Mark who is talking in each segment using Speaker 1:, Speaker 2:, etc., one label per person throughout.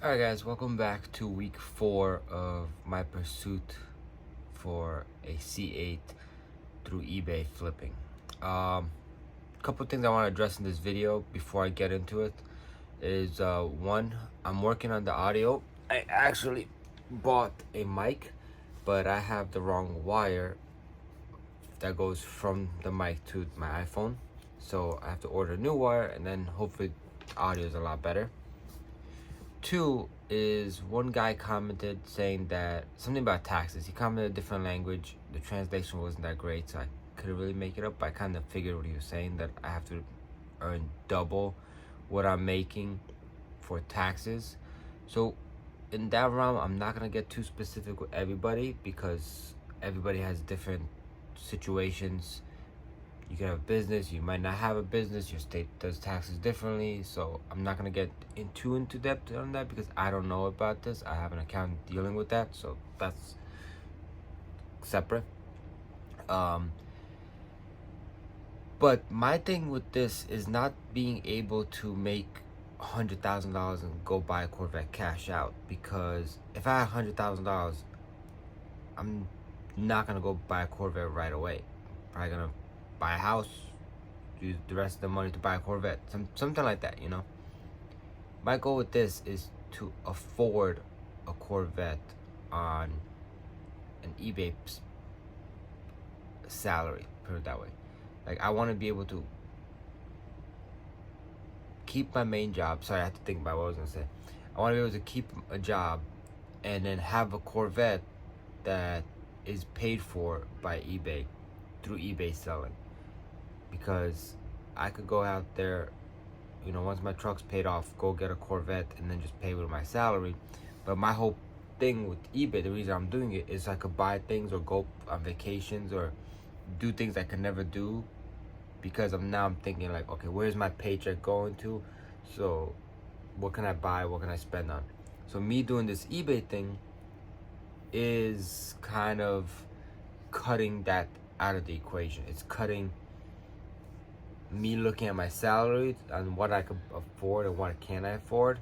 Speaker 1: Alright guys, welcome back to week 4 of my pursuit for a C8 through eBay flipping. Couple things I want to address in this video before I get into it is one, I'm working on the audio. I actually bought a mic, but I have the wrong wire that goes from the mic to my iPhone. So I have to order a new wire, and then hopefully audio is a lot better. Two is one guy commented saying that something about taxes. He commented a different language. The translation wasn't that great, so I couldn't really make it up. I kind of figured what he was saying, that I have to earn double what I'm making for taxes. So in that realm, I'm not gonna get too specific with everybody because everybody has different situations. You can have a business, you might not have a business, your state does taxes differently. So I'm not gonna get into depth on that because I don't know about this. I have an accountant dealing with that, so that's separate. But my thing with this is not being able to make $100,000 and go buy a Corvette cash out, because if I have $100,000, I'm not gonna go buy a Corvette right away. Probably gonna buy a house, use the rest of the money to buy a Corvette, something like that, you know. My goal with this is to afford a Corvette on an eBay salary, put it that way. Like, I want to be able to keep my main job. Sorry, I have to think about what I was gonna say. I want to be able to keep a job and then have a Corvette that is paid for by eBay through eBay selling, because I could go out there, you know, once my truck's paid off, go get a Corvette and then just pay with my salary. But my whole thing with eBay, the reason I'm doing it is I could buy things or go on vacations or do things I could never do, because I'm thinking like, okay, where's my paycheck going to? So what can I buy? What can I spend on? So me doing this eBay thing is kind of cutting that out of the equation. It's cutting me looking at my salary and what I could afford and what can I afford,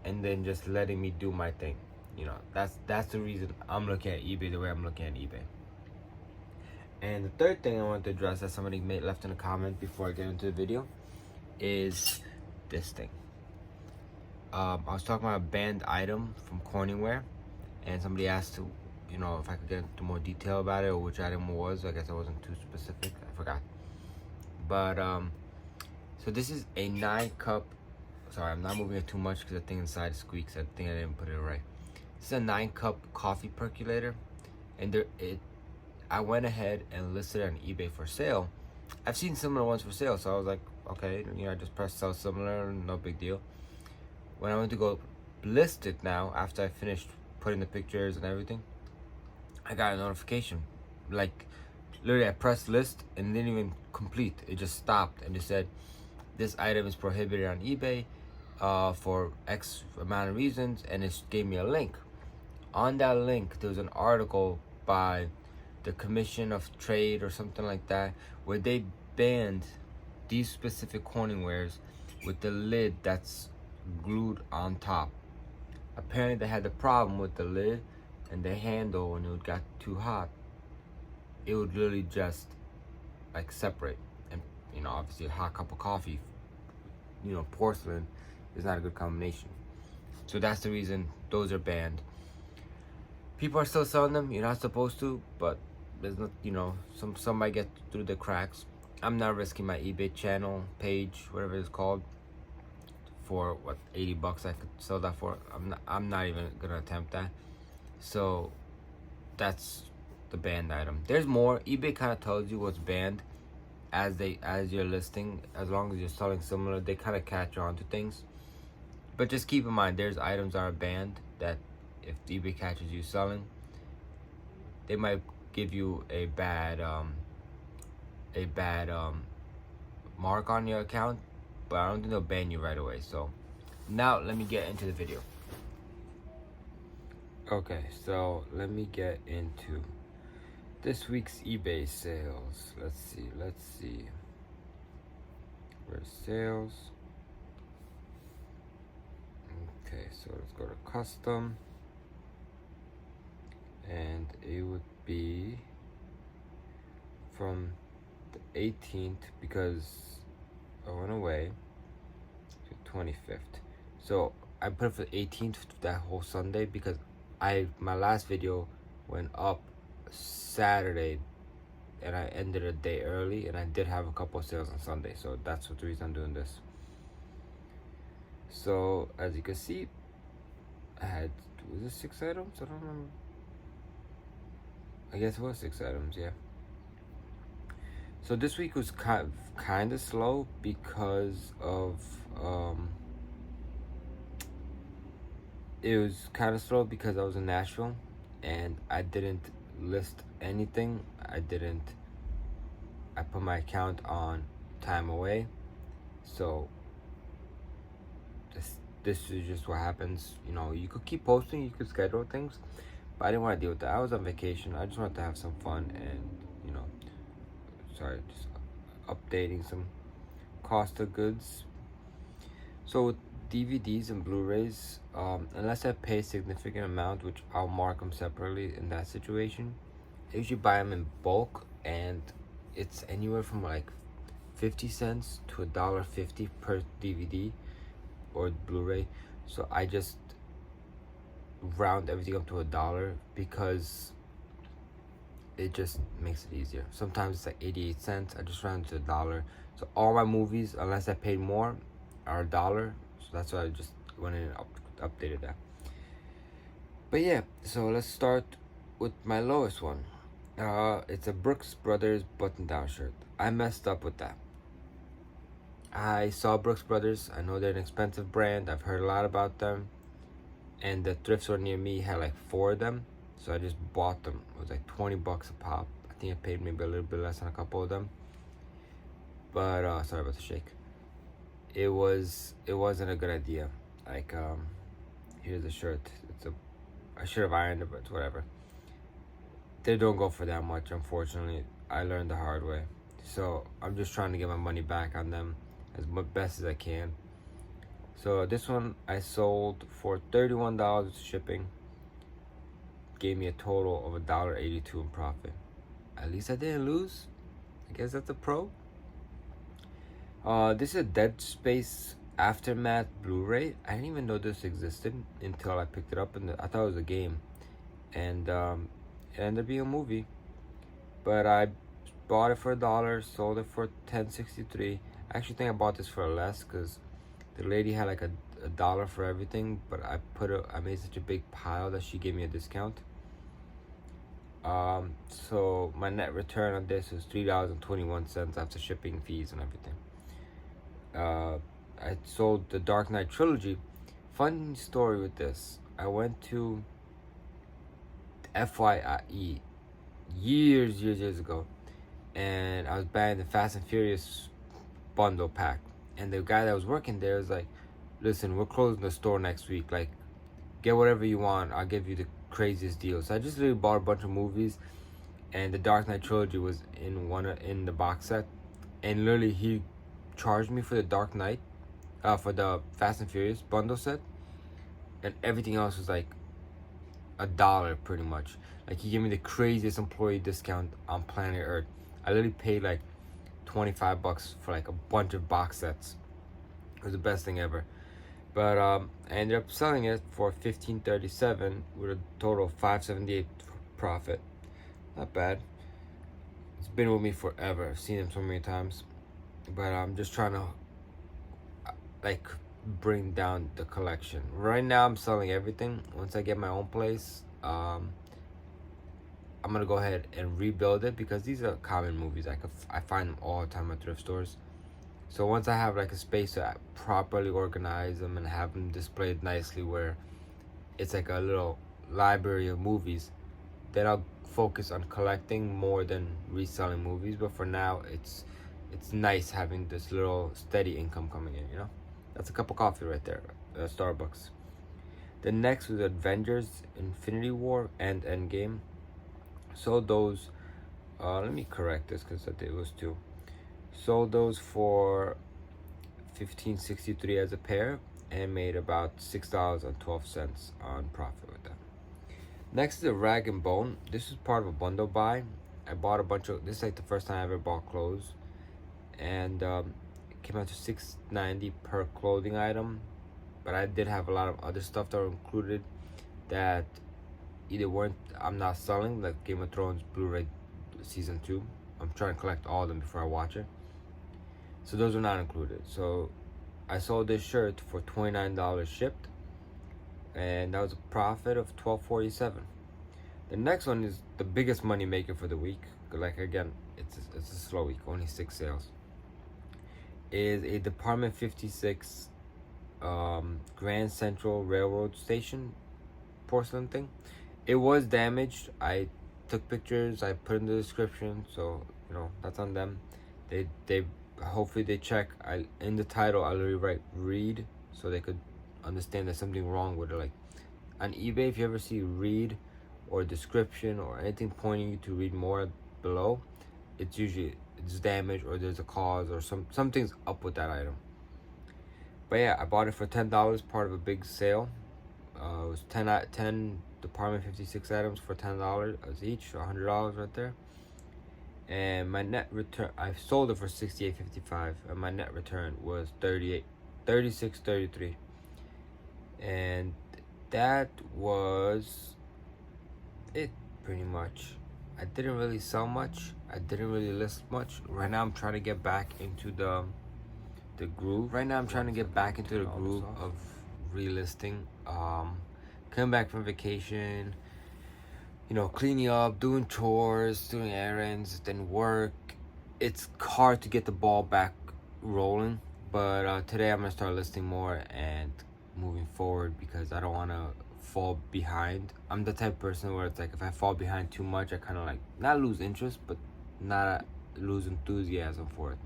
Speaker 1: and then just letting me do my thing. You know, that's the reason I'm looking at eBay the way I'm looking at eBay. And the third thing I want to address that somebody left in a comment before I get into the video is this thing. I was talking about a banned item from Corningware, and somebody asked to, you know, if I could get into more detail about it or which item it was. I guess I wasn't too specific. I forgot. But so this is a 9-cup. Sorry, I'm not moving it too much because the thing inside squeaks. I think I didn't put it right. This is a 9-cup coffee percolator, and I went ahead and listed it on eBay for sale. I've seen similar ones for sale, so I was like, okay, you know, I just pressed sell similar, no big deal. When I went to go list it now, after I finished putting the pictures and everything, I got a notification. Like, literally I pressed list and didn't even complete. It just stopped and it said, this item is prohibited on eBay for X amount of reasons, and it gave me a link. On that link, there was an article by the Commission of Trade or something like that, where they banned these specific Corningwares with the lid that's glued on top. Apparently they had the problem with the lid and the handle. When it got too hot, it would literally just like separate. And you know, obviously a hot cup of coffee, you know, porcelain is not a good combination. So that's the reason those are banned. People are still selling them. You're not supposed to, but there's not, you know, some might get through the cracks. I'm not risking my eBay channel page, whatever it's called, for what, 80 bucks I could sell that for. I'm not even gonna attempt that. So that's the banned item. There's more. eBay kind of tells you what's banned as you're listing. As long as you're selling similar, they kind of catch on to things. But just keep in mind, there's items that are banned that if eBay catches you selling, they might give you a bad mark on your account, but I don't think they'll ban you right away. So now let me get into the video. Okay, so let me get into this week's eBay sales. Let's see. Where's sales? Okay, so let's go to custom, and it would be from the 18th because I went away to 25th. So I put it for the 18th that whole Sunday because my last video went up Saturday and I ended a day early, and I did have a couple of sales on Sunday, so that's what the reason I'm doing this. So as you can see, I had, was it 6 items? I don't remember. I guess it was 6 items, yeah. So this week was kind of slow because of it was kind of slow because I was in Nashville and I didn't list anything. I put my account on time away, so this is just what happens. You know, you could keep posting, you could schedule things, but I didn't want to deal with that. I was on vacation. I just wanted to have some fun and, you know, just updating some cost of goods. So with DVDs and Blu-rays, unless I pay a significant amount, which I'll mark them separately in that situation, I usually buy them in bulk, and it's anywhere from like 50 cents to $1.50 per DVD or Blu-ray. So I just round everything up to $1 because it just makes it easier. Sometimes it's like 88 cents. I just round it to $1. So all my movies, unless I paid more, are $1. So that's why I just went in and updated that. But yeah, so let's start with my lowest one. It's a Brooks Brothers button-down shirt. I messed up with that. I saw Brooks Brothers. I know they're an expensive brand. I've heard a lot about them. And the thrift store near me had like 4 of them. So I just bought them. It was like 20 bucks a pop. I think I paid maybe a little bit less on a couple of them. But sorry about the shake. It wasn't a good idea. Like, here's a shirt. I should have ironed it, but it's whatever. They don't go for that much, unfortunately. I learned the hard way. So I'm just trying to get my money back on them as best as I can. So this one I sold for $31 with shipping. Gave me a total of $1.82 in profit. At least I didn't lose. I guess that's a pro. This is a Dead Space Aftermath Blu-ray. I didn't even know this existed until I picked it up, and I thought it was a game. And it ended up being a movie. But I bought it for $1, sold it for $10.63. I actually think I bought this for less because the lady had like a $1 for everything, but I made such a big pile that she gave me a discount. So my net return on this was $3.21 after shipping fees and everything. I sold the Dark Knight trilogy. Fun story with this. I went to FYE years ago, and I was buying the Fast and Furious bundle pack, and the guy that was working there was like, listen, we're closing the store next week, like, get whatever you want, I'll give you the craziest deal. So I just literally bought a bunch of movies, and the Dark Knight trilogy was in the box set, and literally he charged me for the Dark Knight, for the Fast and Furious bundle set, and everything else was like $1 pretty much. Like, he gave me the craziest employee discount on planet Earth. I literally paid like 25 bucks for like a bunch of box sets. It was the best thing ever. But I ended up selling it for $15.37 with a total of $5.78 profit. Not bad. It's been with me forever. I've seen him so many times. But I'm just trying to like bring down the collection. Right now I'm selling everything. Once I get my own place, I'm gonna go ahead and rebuild it because these are common movies. I find them all the time at thrift stores. So once I have like a space to properly organize them and have them displayed nicely where it's like a little library of movies, then I'll focus on collecting more than reselling movies. But for now, it's nice having this little steady income coming in, you know? That's a cup of coffee right there, Starbucks. The next was Avengers Infinity War and Endgame. Sold those, let me correct this because it was 2. Sold those for $15.63 as a pair. and made about $6.12 on profit with that. Next is a rag and bone. This is part of a bundle buy. I bought a bunch of, this is like the first time I ever bought clothes, and it came out to $6.90 per clothing item. But I did have a lot of other stuff that were included that either weren't, I'm not selling, like Game of Thrones Blu-ray season 2. I'm trying to collect all of them before I watch it. So those were not included. So I sold this shirt for $29 shipped, and that was a profit of $12.47. The next one is the biggest money maker for the week. Like again, it's a slow week, only 6 sales. Is a Department 56 Grand Central Railroad Station porcelain thing. It was damaged. I took pictures, I put in the description, so you know that's on them. They hopefully they check. In the title I literally write read, so they could understand there's something wrong with it. Like on eBay, if you ever see read or description or anything pointing you to read more below, it's usually it's damaged or there's a cause or something's up with that item. But yeah, I bought it for $10, part of a big sale. It was 10 Department 56 items for $10 each, so $100 right there. And my net return, I sold it for $68.55, and my net return was $36.33. And that was it pretty much. I didn't really sell much. I didn't really list much. Right now I'm trying to get back into the groove. Right now I'm trying to get back into the groove of relisting. Coming back from vacation, you know, cleaning up, doing chores, doing errands, then work. It's hard to get the ball back rolling, but today I'm gonna start listing more and moving forward because I don't want to fall behind. I'm the type of person where it's like if I fall behind too much, I kind of like not lose interest, but not lose enthusiasm for it.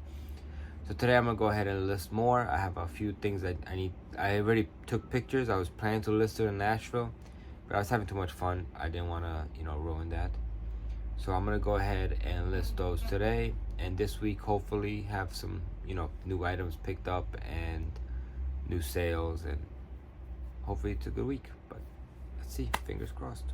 Speaker 1: So today I'm gonna go ahead and list more. I have a few things that I need. I already took pictures. I was planning to list it in Nashville, but I was having too much fun. I didn't want to, you know, ruin that. So I'm gonna go ahead and list those today, and this week hopefully have some, you know, new items picked up and new sales, and hopefully it's a good week. But let's see. Fingers crossed.